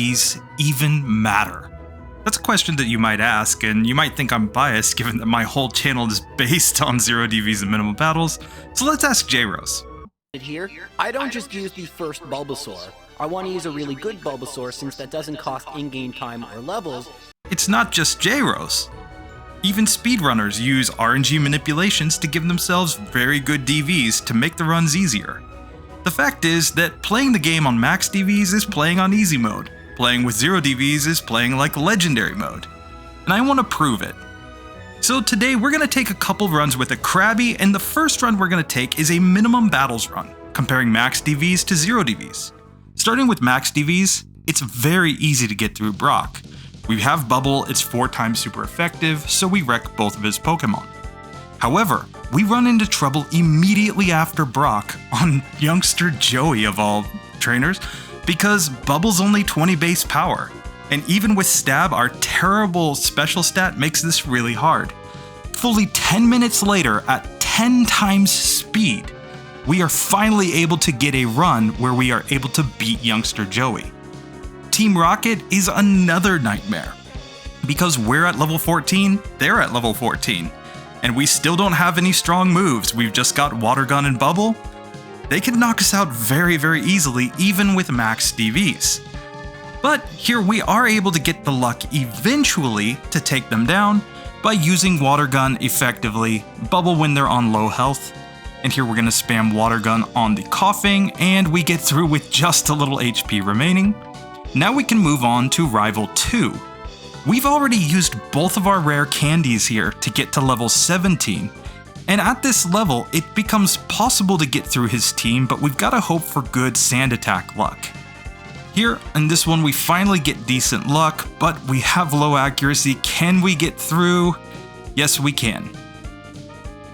These even matter? That's a question that you might ask, and you might think I'm biased given that my whole channel is based on zero DVs and minimal battles, so let's ask J-Rose. Here, I don't just use the first Bulbasaur. I want to use a really good Bulbasaur since that doesn't cost in-game time or levels. It's not just J-Rose. Even speedrunners use RNG manipulations to give themselves very good DVs to make the runs easier. The fact is that playing the game on max DVs is playing on easy mode. Playing with zero DVs is playing like legendary mode. And I want to prove it. So today we're going to take a couple runs with a Krabby, and the first run we're going to take is a minimum battles run, comparing max DVs to zero DVs. Starting with max DVs, it's very easy to get through Brock. We have Bubble, it's 4 times super effective, so we wreck both of his Pokemon. However, we run into trouble immediately after Brock on youngster Joey of all trainers, because Bubble's only 20 base power, and even with Stab, our terrible special stat makes this really hard. Fully 10 minutes later, at 10 times speed, we are finally able to get a run where we are able to beat youngster Joey. Team Rocket is another nightmare, because we're at level 14, they're at level 14, and we still don't have any strong moves. We've just got Water Gun and Bubble. They can knock us out very, very easily, even with max DVs. But here we are able to get the luck eventually to take them down by using Water Gun effectively, Bubble when they're on low health, and here we're going to spam Water Gun on the Coughing, and we get through with just a little HP remaining. Now we can move on to Rival 2. We've already used both of our rare candies here to get to level 17, and at this level it becomes possible to get through his team, but we've got to hope for good sand attack luck. Here, in this one, we finally get decent luck, but we have low accuracy. Can we get through? Yes, we can.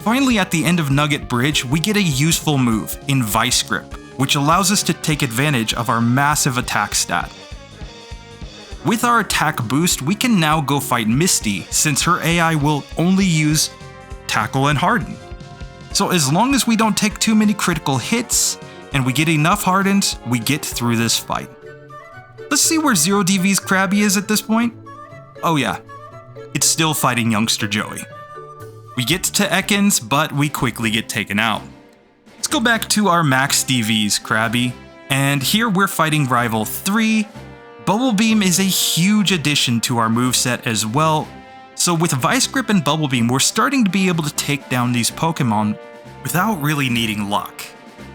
Finally, at the end of Nugget Bridge, we get a useful move in Vice Grip, which allows us to take advantage of our massive attack stat. With our attack boost, we can now go fight Misty, since her AI will only use Tackle and Harden. So as long as we don't take too many critical hits, and we get enough Hardens, we get through this fight. Let's see where Zero DVs Krabby is at this point. Oh yeah, it's still fighting youngster Joey. We get to Ekans, but we quickly get taken out. Let's go back to our max DVs Krabby, and here we're fighting Rival 3. Bubble Beam is a huge addition to our moveset as well, so with Vice Grip and Bubble Beam, we're starting to be able to take down these Pokemon without really needing luck.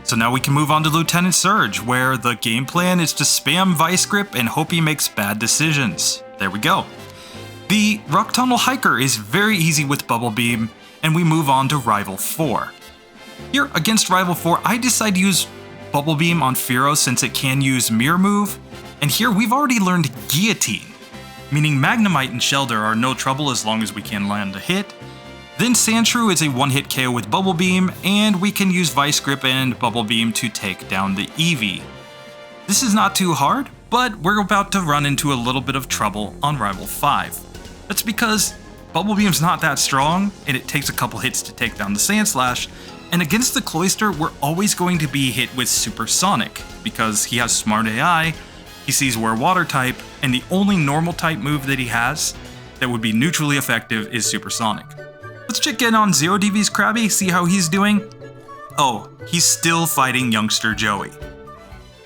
So now we can move on to Lieutenant Surge, where the game plan is to spam Vice Grip and hope he makes bad decisions. There we go. The Rock Tunnel Hiker is very easy with Bubble Beam, and we move on to Rival 4. Here, against Rival 4, I decide to use Bubble Beam on Fearow since it can use Mirror Move, and here we've already learned Guillotine, meaning Magnemite and Shellder are no trouble as long as we can land a hit. Then Sandshrew is a one-hit KO with Bubble Beam, and we can use Vice Grip and Bubble Beam to take down the Eevee. This is not too hard, but we're about to run into a little bit of trouble on Rival 5. That's because Bubble Beam's not that strong, and it takes a couple hits to take down the Sandslash, and against the Cloyster, we're always going to be hit with Supersonic, because he has Smart AI, he sees we're Water type, and the only normal type move that he has that would be neutrally effective is Supersonic. Let's check in on Zero DVs Krabby, see how he's doing. Oh, he's still fighting youngster Joey.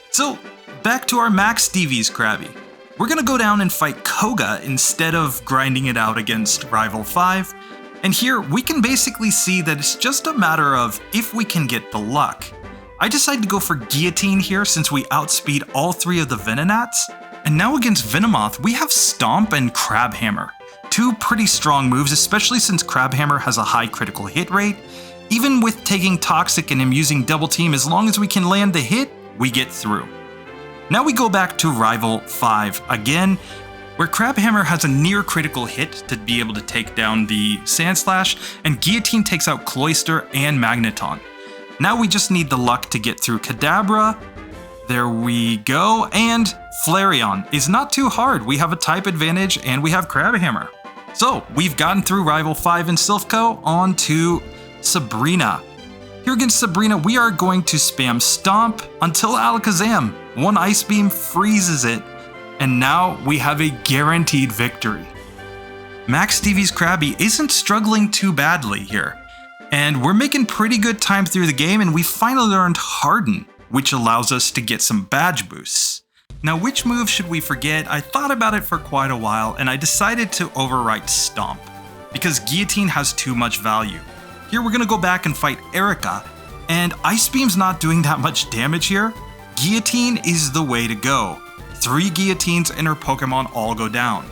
So, back to our max DVs Krabby. We're gonna go down and fight Koga instead of grinding it out against Rival 5. And here, we can basically see that it's just a matter of if we can get the luck. I decided to go for Guillotine here since we outspeed all 3 of the Venonats. And now against Venomoth, we have Stomp and Crabhammer. 2 pretty strong moves, especially since Crabhammer has a high critical hit rate. Even with taking Toxic and him using Double Team, as long as we can land the hit, we get through. Now we go back to Rival 5 again, where Crabhammer has a near critical hit to be able to take down the Sandslash, and Guillotine takes out Cloyster and Magneton. Now we just need the luck to get through Kadabra. There we go, and Flareon is not too hard. We have a type advantage and we have Crabhammer. So we've gotten through Rival 5 and Silphco on to Sabrina. Here against Sabrina, we are going to spam Stomp until Alakazam. One Ice Beam freezes it, And now we have a guaranteed victory. MAX DVs Krabby isn't struggling too badly here. And we're making pretty good time through the game, and we finally learned Harden, which allows us to get some badge boosts. Now, which move should we forget? I thought about it for quite a while, and I decided to overwrite Stomp, because Guillotine has too much value. Here we're gonna go back and fight Erica, and Ice Beam's not doing that much damage here. Guillotine is the way to go. 3 Guillotines and her Pokemon all go down.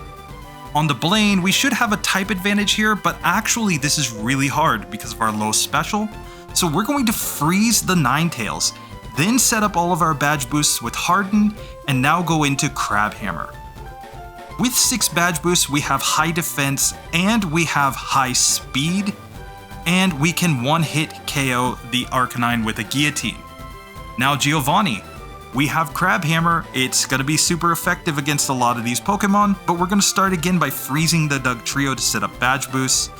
On the Blaine, we should have a type advantage here, but actually this is really hard because of our low special. So we're going to freeze the Ninetales, then set up all of our badge boosts with Harden, and now go into Crabhammer. With 6 badge boosts, we have high defense and we have high speed, and we can one-hit KO the Arcanine with a Guillotine. Now Giovanni. We have Crabhammer. It's going to be super effective against a lot of these Pokemon, but we're going to start again by freezing the Dugtrio to set up badge boosts.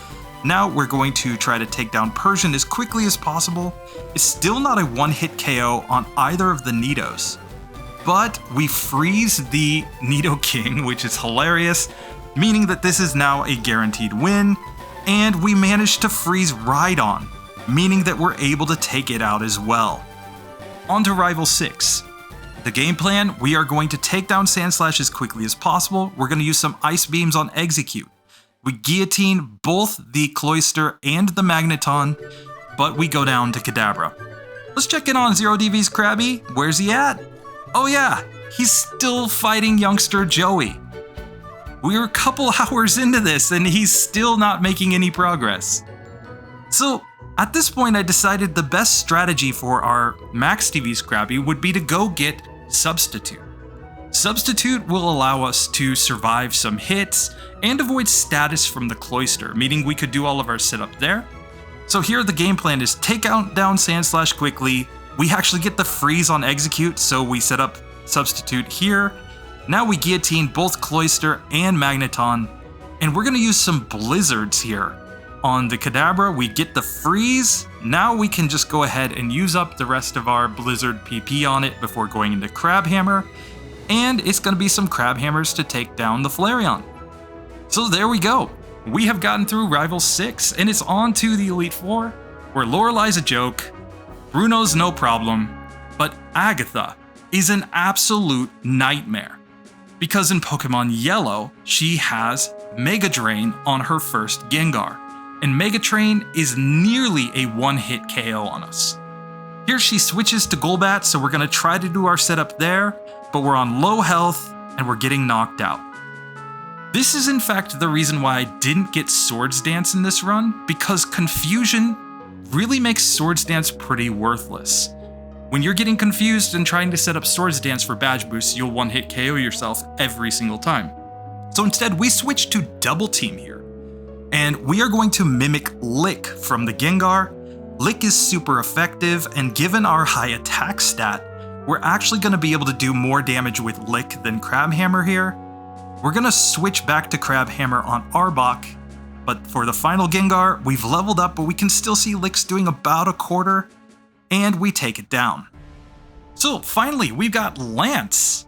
Now we're going to try to take down Persian as quickly as possible. It's still not a one-hit KO on either of the Nidos, but we freeze the Nidoking, which is hilarious, meaning that this is now a guaranteed win, and we managed to freeze Rhydon, meaning that we're able to take it out as well. On to Rival 6. The game plan, we are going to take down Sandslash as quickly as possible. We're going to use some Ice Beams on Execute. We guillotine both the Cloyster and the Magneton, but we go down to Kadabra. Let's check in on ZERO DVs Krabby. Where's he at? Oh yeah, he's still fighting youngster Joey. We're a couple hours into this and he's still not making any progress. So, at this point I decided the best strategy for our MAX DVs Krabby would be to go get Substitute. Substitute will allow us to survive some hits and avoid status from the Cloyster, meaning we could do all of our setup there. So here the game plan is take out down Sandslash quickly. We actually get the freeze on Execute, so we set up Substitute here. Now we guillotine both Cloyster and Magneton, and we're going to use some Blizzards here. On the Kadabra, we get the freeze. Now we can just go ahead and use up the rest of our Blizzard PP on it before going into Crabhammer. And it's going to be some Crabhammers to take down the Flareon. So there we go. We have gotten through Rival 6, and it's on to the Elite 4, where Lorelei's a joke, Bruno's no problem, but Agatha is an absolute nightmare. Because in Pokemon Yellow, she has Mega Drain on her first Gengar. And Mega Train is nearly a one-hit KO on us. Here she switches to Golbat, so we're going to try to do our setup there, but we're on low health and we're getting knocked out. This is in fact the reason why I didn't get Swords Dance in this run, because Confusion really makes Swords Dance pretty worthless. When you're getting confused and trying to set up Swords Dance for badge boosts, you'll one-hit KO yourself every single time. So instead, we switch to Double Team here. And we are going to mimic Lick from the Gengar. Lick is super effective, and given our high attack stat, we're actually going to be able to do more damage with Lick than Crabhammer here. We're going to switch back to Crabhammer on Arbok, but for the final Gengar, we've leveled up, but we can still see Lick's doing about a quarter, and we take it down. So finally, we've got Lance.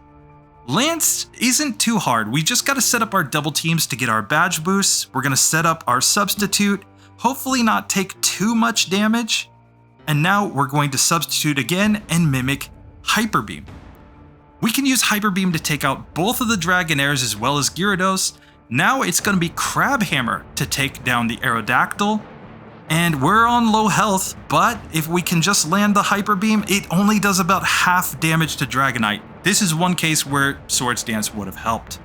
Lance isn't too hard. We just got to set up our double teams to get our badge boosts. We're going to set up our Substitute, hopefully not take too much damage. And now we're going to Substitute again and mimic Hyper Beam. We can use Hyper Beam to take out both of the Dragonairs as well as Gyarados. Now it's going to be Crabhammer to take down the Aerodactyl. And we're on low health, but if we can just land the Hyper Beam, it only does about half damage to Dragonite. This is one case where Swords Dance would have helped.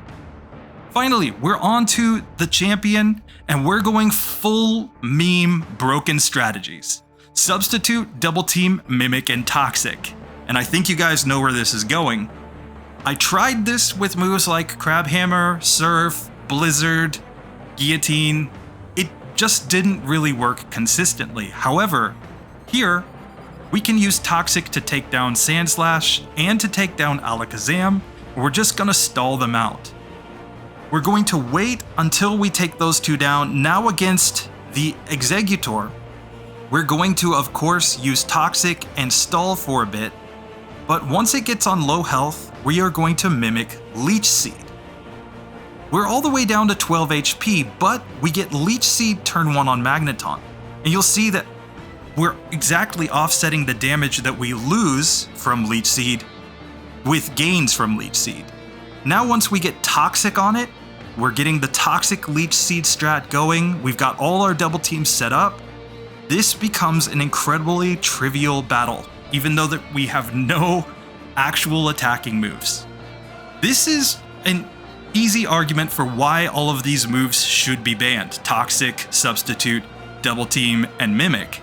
Finally, we're on to the champion, and we're going full meme broken strategies. Substitute, Double Team, Mimic, and Toxic. And I think you guys know where this is going. I tried this with moves like Crabhammer, Surf, Blizzard, Guillotine. It just didn't really work consistently. However, here, we can use Toxic to take down Sandslash and to take down Alakazam. We're just gonna stall them out. We're going to wait until we take those two down. Now against the Exeggutor, we're going to, of course, use Toxic and stall for a bit. But once it gets on low health, we are going to mimic Leech Seed. We're all the way down to 12 HP, but we get Leech Seed turn 1 on Magneton. And you'll see that we're exactly offsetting the damage that we lose from Leech Seed with gains from Leech Seed. Now once we get Toxic on it, we're getting the Toxic Leech Seed strat going, we've got all our double teams set up. This becomes an incredibly trivial battle, even though that we have no actual attacking moves. This is an easy argument for why all of these moves should be banned: Toxic, Substitute, Double Team, and Mimic.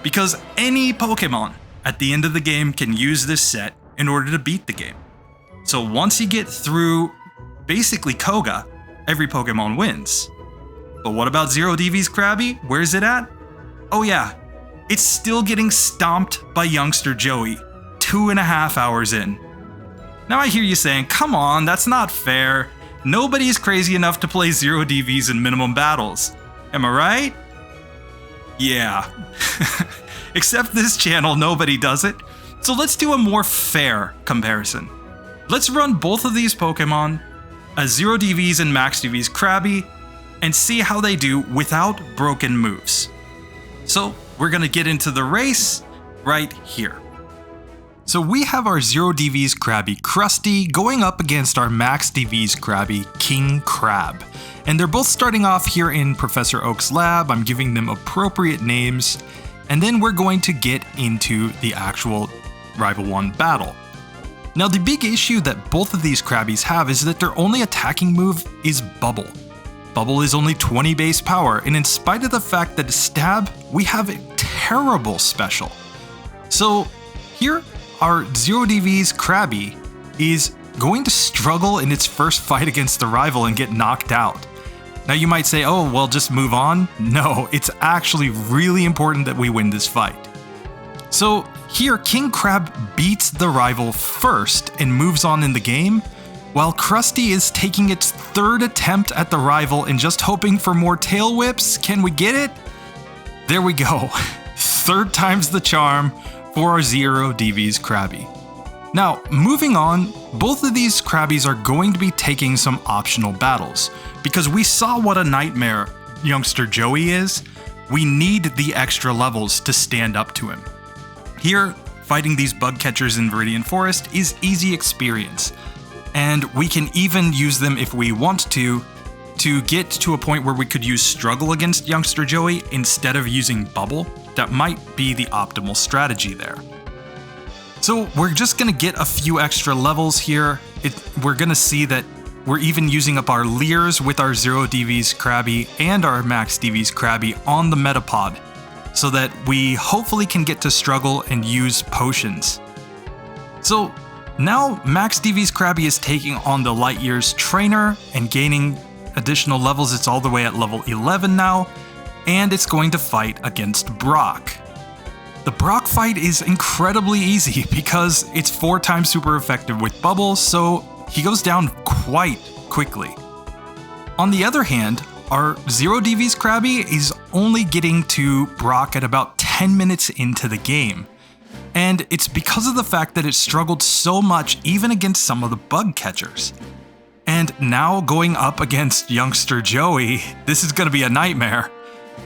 Because any Pokemon at the end of the game can use this set in order to beat the game. So once you get through basically Koga, every Pokemon wins. But what about Zero DVs Krabby? Where's it at? Oh yeah, it's still getting stomped by youngster Joey 2.5 hours in. Now I hear you saying, come on, that's not fair. Nobody's crazy enough to play Zero DVs in minimum battles. Am I right? Yeah. Except this channel, nobody does it. So let's do a more fair comparison. Let's run both of these Pokemon as Zero DVs and Max DVs Krabby and see how they do without broken moves. So we're gonna get into the race right here. So we have our Zero DVs Krabby Krusty going up against our Max DVs Krabby King Crab. And they're both starting off here in Professor Oak's lab. I'm giving them appropriate names. And then we're going to get into the actual Rival 1 battle. Now the big issue that both of these Krabbies have is that their only attacking move is Bubble. Bubble is only 20 base power, and in spite of the fact that Stab, we have a terrible special. So here, our Zero DVs Krabby is going to struggle in its first fight against the rival and get knocked out. Now you might say, oh, well, just move on. No, it's actually really important that we win this fight. So here, King Crab beats the rival first and moves on in the game, while Krusty is taking its third attempt at the rival and just hoping for more tail whips. Can we get it? There we go. Third time's the charm for our Zero DVs Krabby. Now, moving on, both of these Krabbies are going to be taking some optional battles. Because we saw what a nightmare youngster Joey is, we need the extra levels to stand up to him. Here, fighting these bug catchers in Viridian Forest is easy experience. And we can even use them if we want to get to a point where we could use Struggle against youngster Joey instead of using Bubble. That might be the optimal strategy there. So we're just gonna get a few extra levels here. We're gonna see that we're even using up our Leers with our Zero DVs Krabby and our Max DVs Krabby on the Metapod, so that we hopefully can get to Struggle and use potions. So now Max DVs Krabby is taking on the Light Years trainer and gaining additional levels. It's all the way at level 11 now, and it's going to fight against Brock. The Brock fight is incredibly easy because it's 4 times super effective with Bubble, so he goes down quite quickly. On the other hand, our Zero DVs Krabby is only getting to Brock at about 10 minutes into the game. And it's because of the fact that it struggled so much even against some of the bug catchers. And now going up against youngster Joey, this is gonna be a nightmare.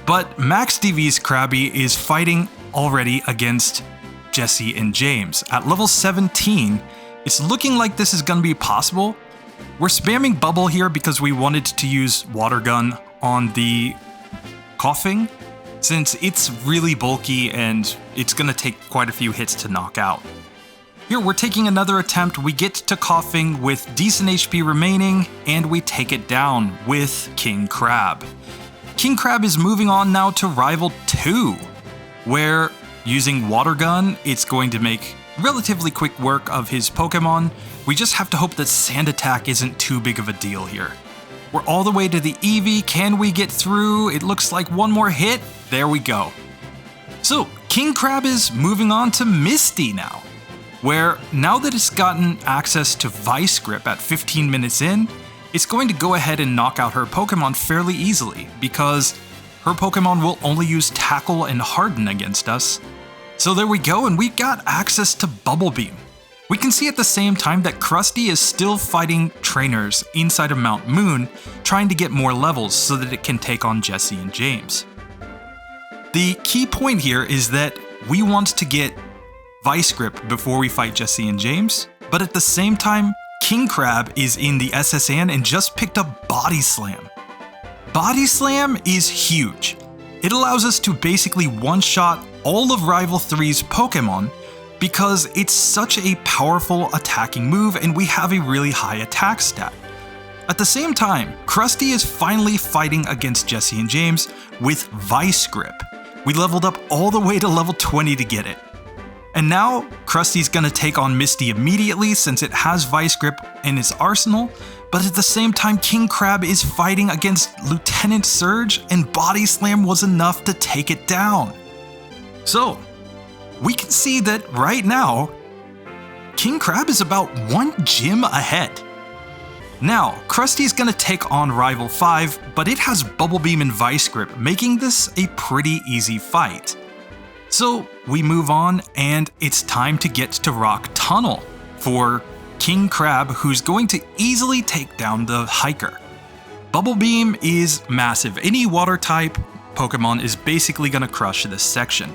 But Max DVs Krabby is fighting already against Jesse and James. At level 17, it's looking like this is gonna be possible. We're spamming Bubble here because we wanted to use Water Gun on the Coughing, since it's really bulky and it's gonna take quite a few hits to knock out. Here we're taking another attempt, we get to Coughing with decent HP remaining, and we take it down with King Crab. King Crab is moving on now to Rival 2, where using Water Gun, it's going to make relatively quick work of his Pokemon. We just have to hope that Sand Attack isn't too big of a deal here. We're all the way to the Eevee. Can we get through? It looks like one more hit. There we go. So King Crab is moving on to Misty now, where now that it's gotten access to Vice Grip at 15 minutes in, it's going to go ahead and knock out her Pokemon fairly easily because her Pokemon will only use Tackle and Harden against us. So there we go, and we've got access to Bubble Beam. We can see at the same time that Krusty is still fighting trainers inside of Mount Moon, trying to get more levels so that it can take on Jesse and James. The key point here is that we want to get Vice Grip before we fight Jesse and James, but at the same time, King Krab is in the SSN and just picked up Body Slam. Body Slam is huge. It allows us to basically one-shot all of Rival 3's Pokemon because it's such a powerful attacking move and we have a really high attack stat. At the same time, Krusty is finally fighting against Jesse and James with Vice Grip. We leveled up all the way to level 20 to get it. And now, Krusty's gonna take on Misty immediately since it has Vice Grip in its arsenal, but at the same time King Krab is fighting against Lieutenant Surge and Body Slam was enough to take it down. So, we can see that right now, King Krab is about one gym ahead. Now, Krusty's gonna take on Rival 5, but it has Bubble Beam and Vice Grip, making this a pretty easy fight. So we move on, and it's time to get to Rock Tunnel for King Krab, who's going to easily take down the hiker. Bubble Beam is massive. Any water type Pokemon is basically gonna crush this section.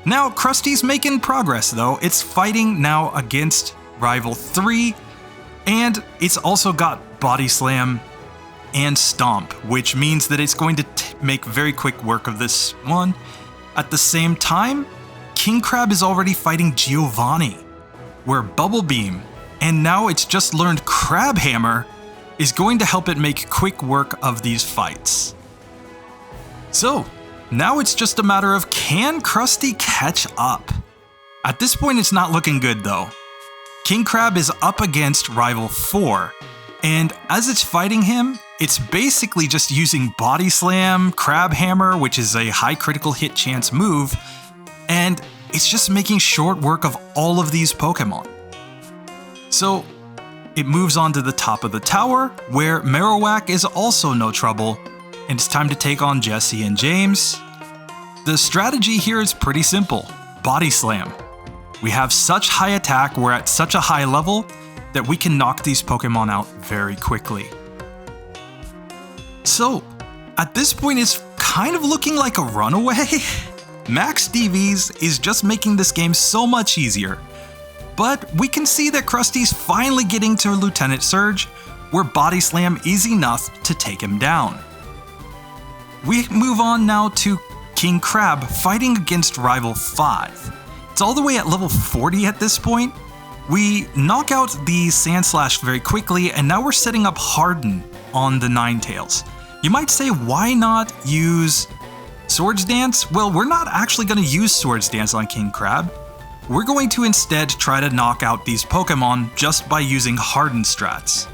Now, Krusty's making progress though. It's fighting now against Rival 3, and it's also got Body Slam and Stomp, which means that it's going to make very quick work of this one. At the same time, King Krab is already fighting Giovanni, where Bubble Beam, and now it's just learned Crab Hammer, is going to help it make quick work of these fights. So, now it's just a matter of can Krusty catch up? At this point it's not looking good though. King Krab is up against Rival 4, and as it's fighting him, it's basically just using Body Slam, Crab Hammer, which is a high critical hit chance move, and it's just making short work of all of these Pokemon. So, it moves on to the top of the tower, where Marowak is also no trouble, and it's time to take on Jesse and James. The strategy here is pretty simple. Body Slam. We have such high attack, we're at such a high level, that we can knock these Pokemon out very quickly. So, at this point it's kind of looking like a runaway. Max DVs is just making this game so much easier. But we can see that Krusty's finally getting to Lieutenant Surge, where Body Slam is enough to take him down. We move on now to King Krab fighting against Rival 5. It's all the way at level 40 at this point. We knock out the Sandslash very quickly, and now we're setting up Harden on the Ninetales. You might say, why not use Swords Dance? Well, we're not actually going to use Swords Dance on King Krab. We're going to instead try to knock out these Pokemon just by using Harden strats.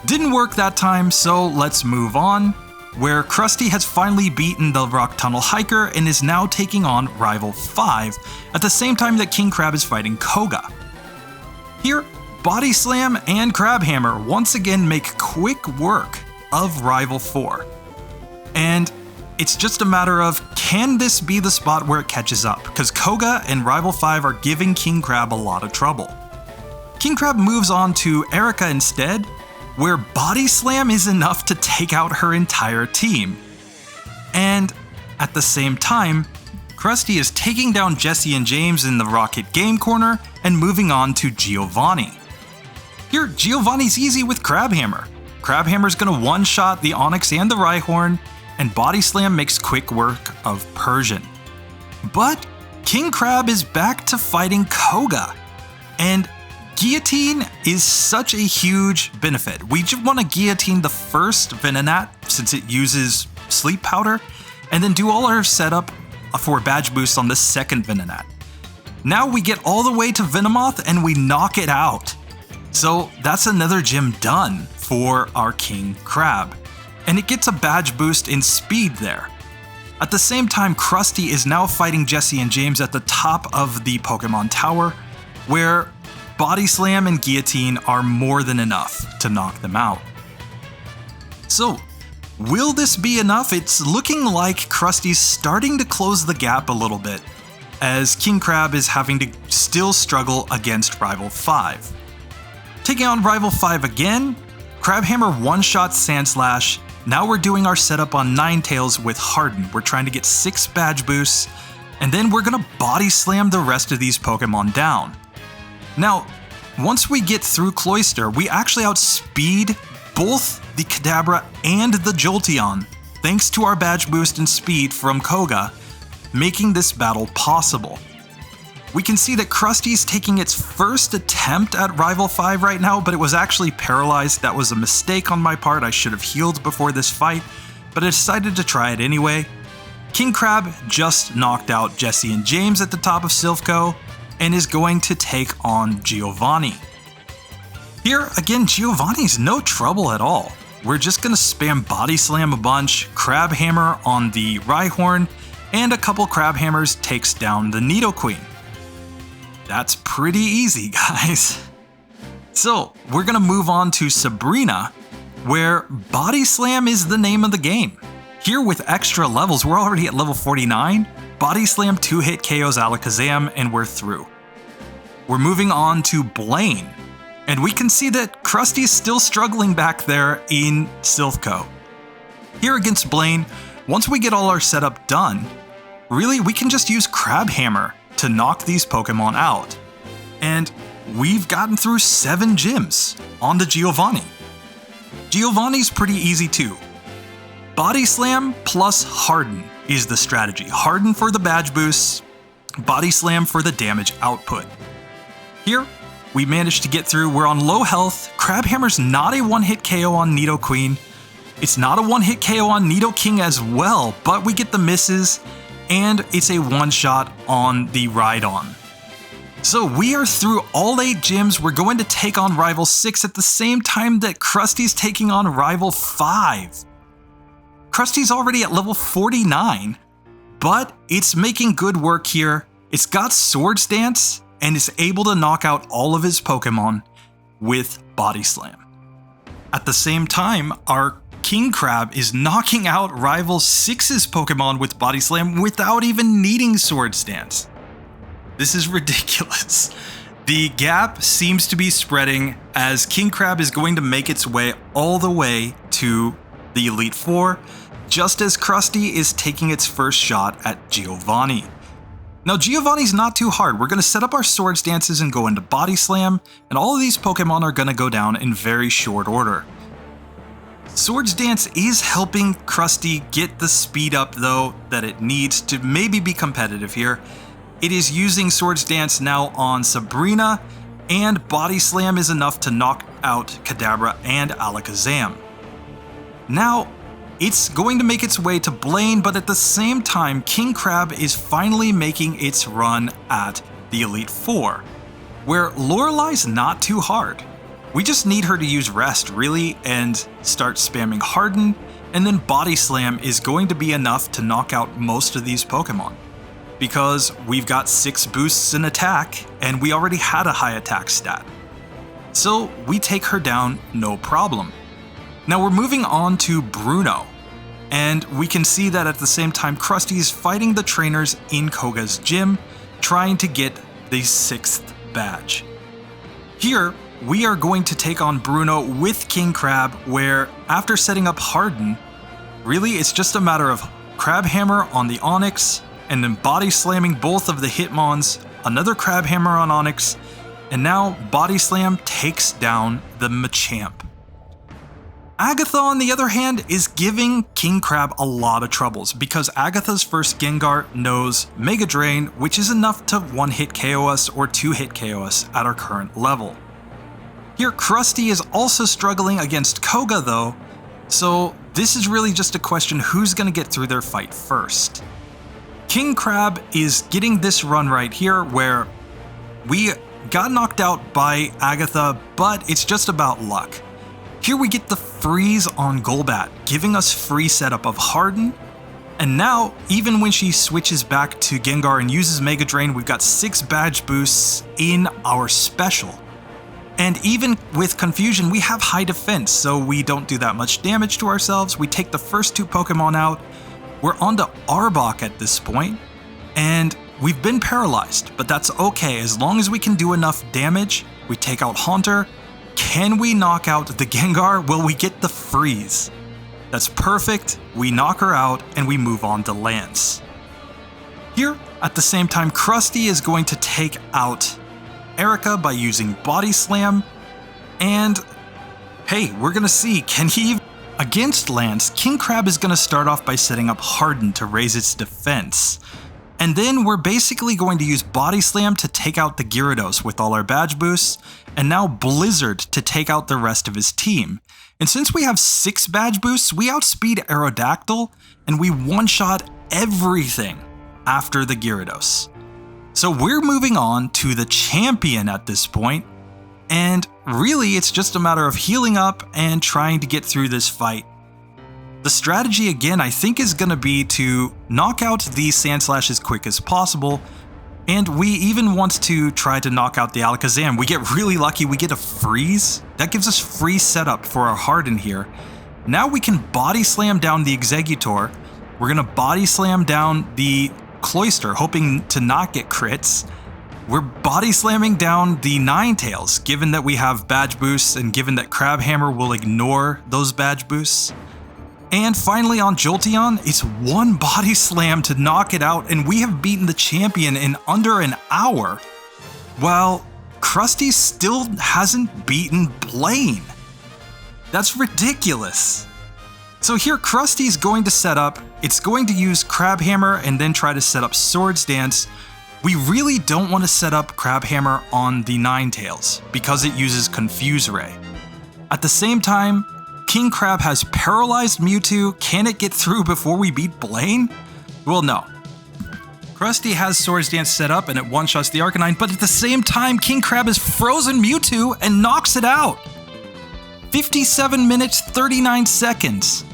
Didn't work that time, so let's move on, where Krusty has finally beaten the Rock Tunnel Hiker and is now taking on Rival 5, at the same time that King Krab is fighting Koga. Here, Body Slam and Crab Hammer once again make quick work of Rival 4. And it's just a matter of, can this be the spot where it catches up? Because Koga and Rival 5 are giving King Krab a lot of trouble. King Krab moves on to Erica instead, where Body Slam is enough to take out her entire team. And at the same time, Krusty is taking down Jesse and James in the Rocket Game Corner and moving on to Giovanni. Here, Giovanni's easy with Crab Hammer. Crab Hammer's gonna one-shot the Onix and the Rhyhorn, and Body Slam makes quick work of Persian. But King Krab is back to fighting Koga, and Guillotine is such a huge benefit. We just want to guillotine the first Venonat since it uses Sleep Powder, and then do all our setup for badge boost on the second Venonat. Now we get all the way to Venomoth and we knock it out. So that's another gym done for our King Krab, and it gets a badge boost in speed there. At the same time, Krusty is now fighting Jesse and James at the top of the Pokemon Tower, where Body Slam and Guillotine are more than enough to knock them out. So, will this be enough? It's looking like Krusty's starting to close the gap a little bit, as King Krab is having to still struggle against Rival 5. Taking on Rival 5 again, Crabhammer one-shot Sand Slash. Now we're doing our setup on Ninetales with Harden. We're trying to get 6 badge boosts, and then we're gonna body slam the rest of these Pokemon down. Now, once we get through Cloyster, we actually outspeed both the Kadabra and the Jolteon, thanks to our badge boost and speed from Koga, making this battle possible. We can see that Krusty's taking its first attempt at Rival 5 right now, but it was actually paralyzed. That was a mistake on my part. I should have healed before this fight, but I decided to try it anyway. King Krab just knocked out Jesse and James at the top of Silphco and is going to take on Giovanni. Here, again, Giovanni's no trouble at all. We're just gonna spam Body Slam a bunch, Crab Hammer on the Rhyhorn, and a couple Crab Hammers takes down the Nidoqueen. That's pretty easy, guys. So, we're gonna move on to Sabrina, where Body Slam is the name of the game. Here with extra levels, we're already at level 49, Body Slam 2-hit KOs Alakazam, and we're through. We're moving on to Blaine, and we can see that Krusty's still struggling back there in Silphco. Here against Blaine, once we get all our setup done, really we can just use Crab Hammer to knock these Pokemon out. And we've gotten through 7 gyms on the Giovanni. Giovanni's pretty easy too. Body Slam plus Harden is the strategy. Harden for the badge boosts, Body Slam for the damage output. Here, we managed to get through. We're on low health. Crab Hammer's not a one-hit KO on Nidoqueen. It's not a one-hit KO on Nidoking as well, but we get the misses, and it's a one-shot on the Rhydon. So we are through all 8 gyms. We're going to take on Rival 6 at the same time that Krusty's taking on Rival 5. Krusty's already at level 49, but it's making good work here. It's got Swords Dance, and is able to knock out all of his Pokemon with Body Slam. At the same time, our King Krab is knocking out Rival 6's Pokemon with Body Slam without even needing Swords Dance. This is ridiculous. The gap seems to be spreading as King Krab is going to make its way all the way to the Elite Four, just as Krusty is taking its first shot at Giovanni. Now Giovanni's not too hard. We're going to set up our Swords Dances and go into Body Slam, and all of these Pokemon are going to go down in very short order. Swords Dance is helping Krusty get the speed up though that it needs to maybe be competitive here. It is using Swords Dance now on Sabrina, and Body Slam is enough to knock out Kadabra and Alakazam. Now, it's going to make its way to Blaine, but at the same time, King Krab is finally making its run at the Elite Four, where Lorelai's not too hard. We just need her to use Rest, really, and start spamming Harden, and then Body Slam is going to be enough to knock out most of these Pokemon. Because we've got 6 boosts in attack, and we already had a high attack stat. So we take her down no problem. Now we're moving on to Bruno, and we can see that at the same time Krusty is fighting the trainers in Koga's gym, trying to get the 6th badge. Here, we are going to take on Bruno with King Krab, where after setting up Harden, really it's just a matter of Crab Hammer on the Onix, and then Body Slamming both of the Hitmons, another Crab Hammer on Onix, and now Body Slam takes down the Machamp. Agatha, on the other hand, is giving King Krab a lot of troubles because Agatha's first Gengar knows Mega Drain, which is enough to 1-hit KO us or 2-hit KO us at our current level. Here, Krusty is also struggling against Koga though, so this is really just a question who's going to get through their fight first. King Krab is getting this run right here where we got knocked out by Agatha, but it's just about luck. Here we get the freeze on Golbat, giving us free setup of Harden, and now, even when she switches back to Gengar and uses Mega Drain, we've got 6 badge boosts in our special. And even with Confusion, we have high defense, so we don't do that much damage to ourselves. We take the first 2 Pokemon out. We're on to Arbok at this point, and we've been paralyzed, but that's okay as long as we can do enough damage. We take out Haunter. Can we knock out the Gengar? Well, we get the freeze. That's perfect. We knock her out and we move on to Lance. Here, at the same time, Krusty is going to take out Erica by using Body Slam. And hey, we're gonna see, can he... Against Lance, King Crab is gonna start off by setting up Harden to raise its defense. And then we're basically going to use Body Slam to take out the Gyarados with all our badge boosts, and now Blizzard to take out the rest of his team. And since we have 6 badge boosts, we outspeed Aerodactyl, and we one-shot everything after the Gyarados. So we're moving on to the champion at this point, and really it's just a matter of healing up and trying to get through this fight. The strategy again I think is going to be to knock out the Sandslash as quick as possible, and we even want to try to knock out the Alakazam. We get really lucky, we get a freeze. That gives us free setup for our Harden here. Now we can Body Slam down the Exeggutor. We're going to Body Slam down the Cloyster, hoping to not get crits. We're Body Slamming down the Ninetales, given that we have badge boosts and given that Crabhammer will ignore those badge boosts. And finally on Jolteon, it's 1 Body Slam to knock it out, and we have beaten the champion in under an hour, while Krusty still hasn't beaten Blaine. That's ridiculous. So here Krusty's going to set up, it's going to use Crabhammer and then try to set up Swords Dance. We really don't want to set up Crabhammer on the Ninetales because it uses Confuse Ray. At the same time, King Crab has paralyzed Mewtwo. Can it get through before we beat Blaine? Well, no. Krusty has Swords Dance set up and it one-shots the Arcanine, but at the same time, King Crab has frozen Mewtwo and knocks it out. 57 minutes, 39 seconds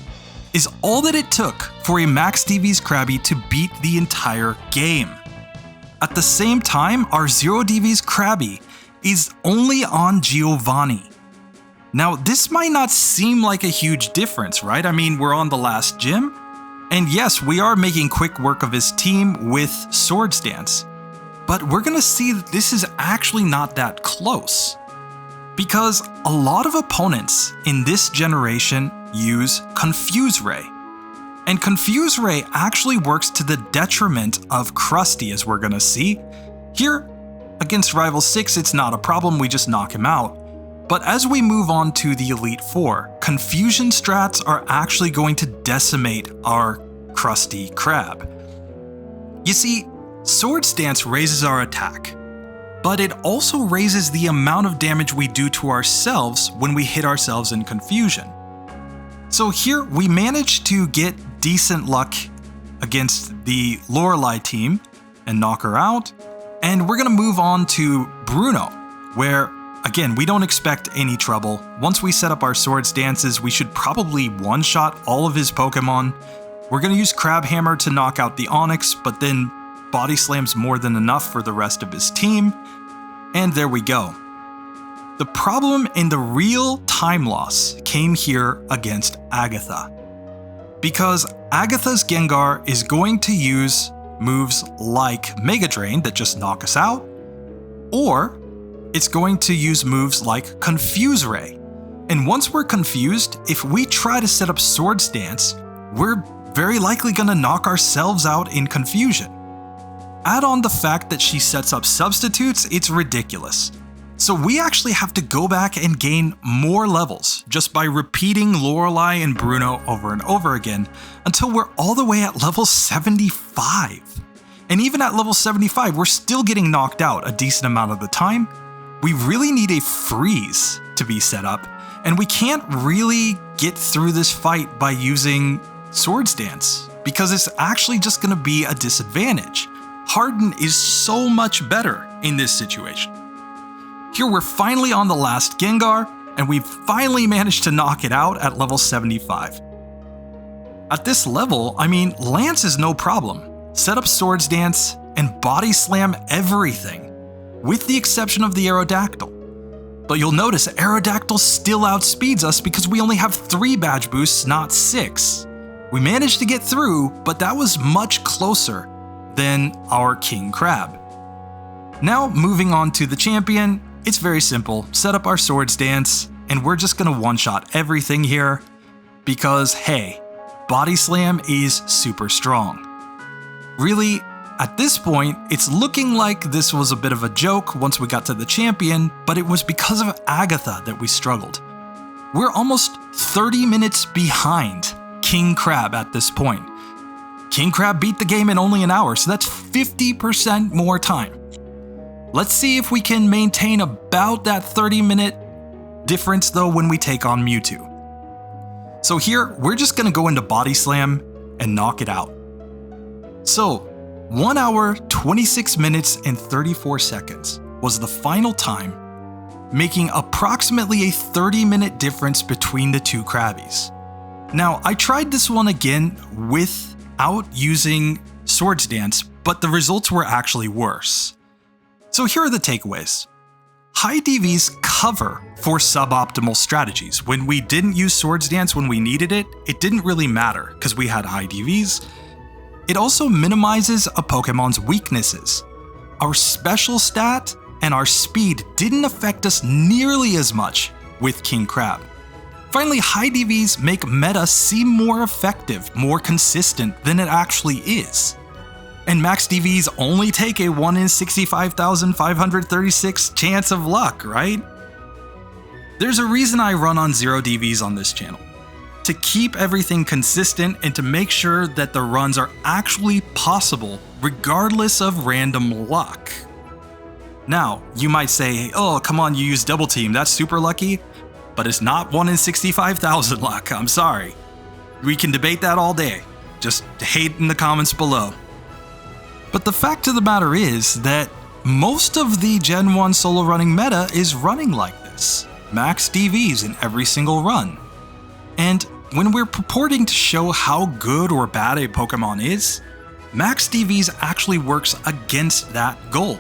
is all that it took for a MAX DVs Krabby to beat the entire game. At the same time, our ZERO DVs Krabby is only on Giovanni. Now, this might not seem like a huge difference, right? I mean, we're on the last gym, and yes, we are making quick work of his team with Swords Dance, but we're gonna see that this is actually not that close, because a lot of opponents in this generation use Confuse Ray. And Confuse Ray actually works to the detriment of Krusty, as we're gonna see. Here, against Rival 6, it's not a problem, we just knock him out. But as we move on to the Elite Four, Confusion strats are actually going to decimate our Krusty Krab. You see, Swords Dance raises our attack, but it also raises the amount of damage we do to ourselves when we hit ourselves in Confusion. So here, we managed to get decent luck against the Lorelei team and knock her out, and we're gonna move on to Bruno, where again, we don't expect any trouble. Once we set up our Swords Dances, we should probably one-shot all of his Pokemon. We're gonna use Crabhammer to knock out the Onix, but then Body Slam's more than enough for the rest of his team, and there we go. The problem and the real time loss came here against Agatha, because Agatha's Gengar is going to use moves like Mega Drain that just knock us out, or it's going to use moves like Confuse Ray. And once we're confused, if we try to set up Swords Dance, we're very likely going to knock ourselves out in confusion. Add on the fact that she sets up substitutes, it's ridiculous. So we actually have to go back and gain more levels just by repeating Lorelei and Bruno over and over again until we're all the way at level 75. And even at level 75, we're still getting knocked out a decent amount of the time. We really need a freeze to be set up, and we can't really get through this fight by using Swords Dance because it's actually just going to be a disadvantage. Harden is so much better in this situation. Here we're finally on the last Gengar, and we've finally managed to knock it out at level 75. At this level, I mean, Lance is no problem. Set up Swords Dance and Body Slam everything, with the exception of the Aerodactyl. But you'll notice Aerodactyl still outspeeds us because we only have 3 badge boosts, not 6. We managed to get through, but that was much closer than our King Crab. Now moving on to the champion, it's very simple. Set up our Swords Dance, and we're just gonna one-shot everything here because, hey, Body Slam is super strong. Really, at this point, it's looking like this was a bit of a joke once we got to the champion, but it was because of Agatha that we struggled. We're almost 30 minutes behind King Crab at this point. King Crab beat the game in only an hour, so that's 50% more time. Let's see if we can maintain about that 30-minute difference though when we take on Mewtwo. So here, we're just gonna go into Body Slam and knock it out. So, 1 hour, 26 minutes, and 34 seconds was the final time, making approximately a 30-minute difference between the two Krabbies. Now, I tried this one again without using Swords Dance, but the results were actually worse. So here are the takeaways. High DVs cover for suboptimal strategies. When we didn't use Swords Dance when we needed it, it didn't really matter because we had high DVs. It also minimizes a Pokemon's weaknesses. Our special stat and our speed didn't affect us nearly as much with King Crab. Finally, high DVs make meta seem more effective, more consistent than it actually is. And max DVs only take a 1 in 65,536 chance of luck, right? There's a reason I run on ZERO DVs on this channel. To keep everything consistent and to make sure that the runs are actually possible regardless of random luck. Now, you might say, oh, come on, you use double team, that's super lucky. But it's not 1 in 65,000 luck, I'm sorry. We can debate that all day. Just hate in the comments below. But the fact of the matter is that most of the Gen 1 solo running meta is running like this. Max DVs in every single run. And when we're purporting to show how good or bad a Pokemon is, max DVs actually works against that goal.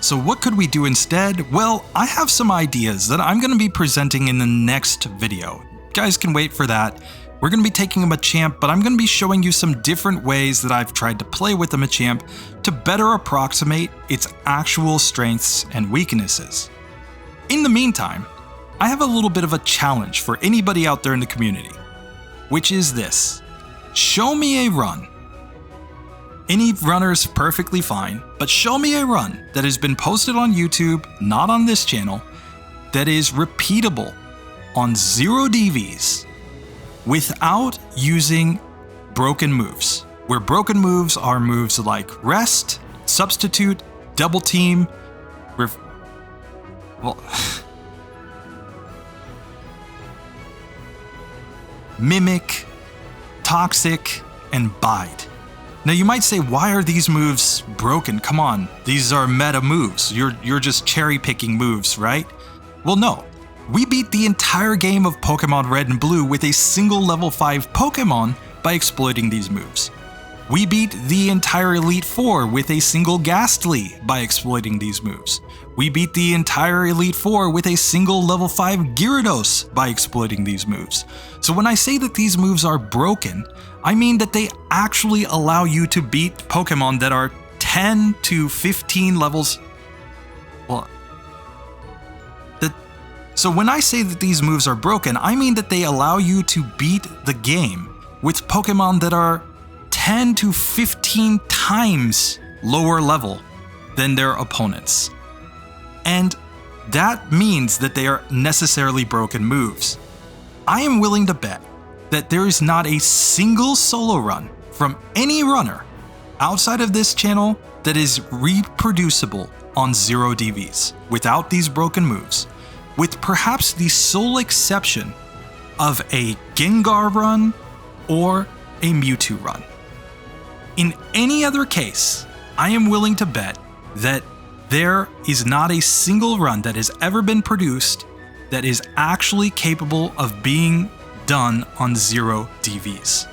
So what could we do instead? Well, I have some ideas that I'm going to be presenting in the next video. You guys can wait for that. We're going to be taking a Machamp, but I'm going to be showing you some different ways that I've tried to play with the Machamp to better approximate its actual strengths and weaknesses. In the meantime, I have a little bit of a challenge for anybody out there in the community, which is this. Show me a run. Any runner is perfectly fine, but show me a run that has been posted on YouTube, not on this channel, that is repeatable on ZERO DVs without using broken moves. Where broken moves are moves like Rest, Substitute, Double Team, Mimic, Toxic, and Bide. Now you might say, why are these moves broken? Come on, these are meta moves. You're just cherry picking moves, right? Well, no. We beat the entire game of Pokemon Red and Blue with a single level 5 Pokemon by exploiting these moves. We beat the entire Elite Four with a single Ghastly by exploiting these moves. We beat the entire Elite Four with a single level 5 Gyarados by exploiting these moves. So when I say that these moves are broken, I mean that they actually allow you to beat Pokemon that are 10 to 15 levels. So when I say that these moves are broken, I mean that they allow you to beat the game with Pokemon that are 10 to 15 times lower level than their opponents. And that means that they are necessarily broken moves. I am willing to bet that there is not a single solo run from any runner outside of this channel that is reproducible on ZERO DVs without these broken moves, with perhaps the sole exception of a Gengar run or a Mewtwo run. In any other case, I am willing to bet that there is not a single run that has ever been produced that is actually capable of being done on ZERO DVs.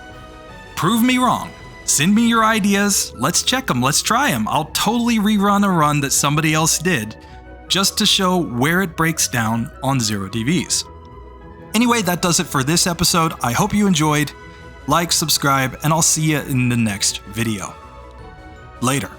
Prove me wrong. Send me your ideas. Let's check them. Let's try them. I'll totally rerun a run that somebody else did just to show where it breaks down on ZERO DVs. Anyway, that does it for this episode. I hope you enjoyed. like, subscribe, and I'll see you in the next video. Later.